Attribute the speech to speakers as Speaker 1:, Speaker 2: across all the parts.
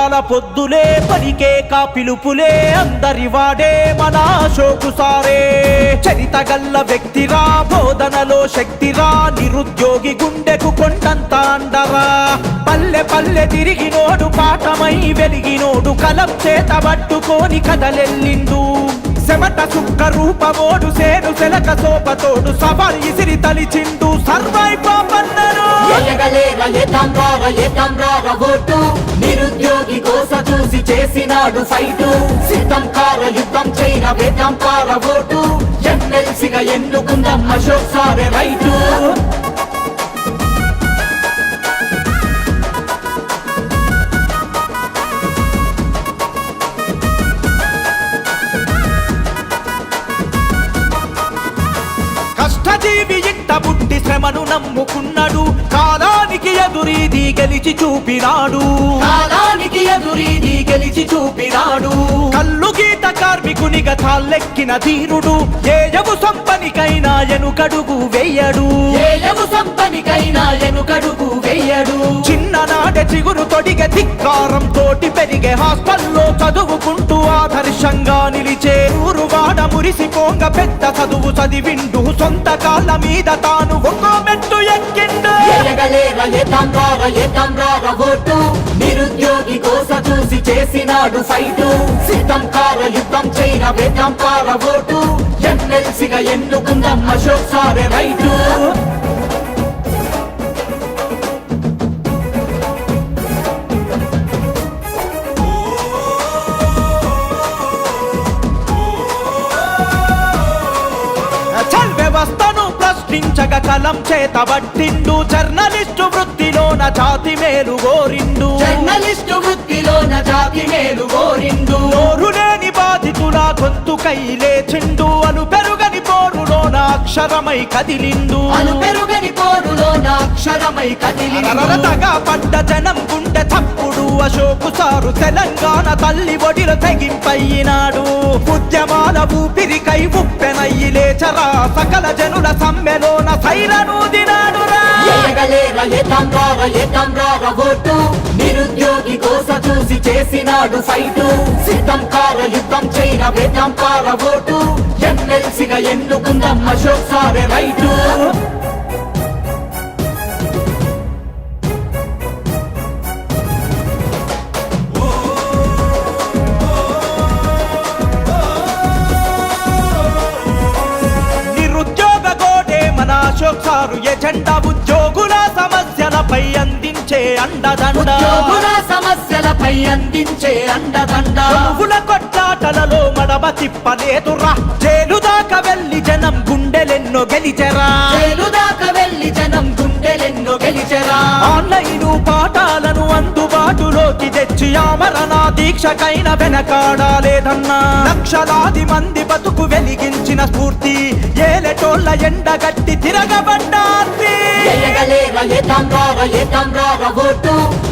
Speaker 1: కష్టాల పొద్దులే పలికే పిలుపులే అందరి వాడే మన అశోకు సారే. చరితగల్ల వ్యక్తిరా, బోధనలో శక్తిరా, నిరుద్యోగి గుండెకు కొండంత అండరా. పల్లె పల్లె తిరిగినోడు, పాఠమై వెలిగినోడు, కలం చేత పట్టుకోని కదలెల్లిండు. చెమట చుక్క రూపమోడు, సేను సెలక సోపతోడు, సవాల్ ఇసిరి తలిచిండు సర్వై పాపన్నరు.
Speaker 2: నిరుద్యోగి కోస చూసి చేసినాడు ఫైటు. సిద్ధం కార యుద్ధం చైన వేదం పార ఓటు. ఎమ్మెల్సీగా ఎన్నుకుందాం అశోక్ సారే రైటు.
Speaker 1: కష్టజీవి ఇంట పుట్టి శ్రమను నమ్ముకున్నాడు, కాలానికి ఎదురీది గెలిచి చూపినాడు.
Speaker 2: కాలానికి ఎదురీది గెలిచి చూపినాడు.
Speaker 1: కల్లు గీత కార్మికునిగా తాళ్ళెక్కిన ధీరుడు, ఏయవు సంపనికైనా ఎనుకడుగు వెయ్యడు.
Speaker 2: ఏయవు సంపనికైనా ఎనుకడుగు వెయ్యడు.
Speaker 1: చిన్ననాటి చిగురు తొడిగే ధిక్కారం తోటి పెరిగే, హాస్టల్లో చదువుకుంటూ ఆదర్శంగా నిలిచే. ఊరువాడ మురిసిపోంగ పెద్ద చదువు చదివిండు, సొంత కాళ్ళ మీద తాను ఒక్కో మెట్టు ఎక్కిండు.
Speaker 2: నిరుద్యోగి కోస చూసి చేసినాడు ఫైటు. సిద్ధం కార యుద్ధం చైన వేదం పార ఓటు. ఎమ్మెల్సీగా ఎన్నుకుందాం అశోక్ సారే రైటు.
Speaker 1: వ్యవస్థను ప్రశ్నించగ కలం చేత పట్టిండు, జర్నలిస్టు వృత్తిలోన జాతి మేలు గోరిండు.
Speaker 2: జర్నలిస్టు వృత్తిలోన జాతి మేలు గోరిండు.
Speaker 1: నోరు లేని బాధితుల గొంతుకై లేచిండు, అను పెరుగని పోరులోన అక్షరమై కదిలిండు.
Speaker 2: అను పెరుగని పోరులోన అక్షరమై కదిలిండు.
Speaker 1: తగా పడ్డ జనం గుండె తప్పుడు అశోకు సారు తెలంగాణ తల్లి ఒడిలో తెగింపయ్యినాడు. ఉద్యమాల ఊపిరికై ఉప్పెనయ్యి లేచరా, సకల జనుల సమ్మెలోన సైరనూదినాడురా.
Speaker 2: నిరుద్యోగి కోస చూసి చేసినాడు ఫైటు. సిద్ధం కార యుద్ధం చైన వేదం పార ఓటు. ఎమ్మెల్సీగా ఎన్నుకుందాం అశోక్ సారే రైటు.
Speaker 1: అశోక్ సారు ఎజెండా, ఉద్యోగుల సమస్యలపై అందించే అండదండ.
Speaker 2: ఉద్యోగుల సమస్యలపై అందించే అండదండ.
Speaker 1: పువ్వుల కొట్లాటలలో మడమ తిప్పలేదురా, జైలు దాకా వెళ్ళి జనం గుండెలెన్నో గెలిచెరా.
Speaker 2: జైలు దాకా వెళ్ళి జనం గుండెలెన్నో గెలిచెరా.
Speaker 1: ఆన్లైను పాఠాలను అందుబాటులోకి తెచ్చి ఆమరణ దీక్షకైన వెనకాడాలేదన్నా. లక్షలాది మంది బతుకు వెలిగించిన స్ఫూర్తి, ఏలటోళ్ళ ఎండగట్టి తిరగబడ్డార్తి.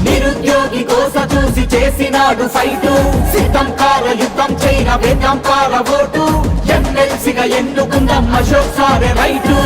Speaker 2: నిరుద్యోగి కోస చూసి చేసినాడు ఫైటు. సిద్ధం కార యుద్ధం చైన వేదం పార ఓటు. ఎమ్మెల్సీగా ఎన్నుకుందాం అశోక్ సారే రైటు.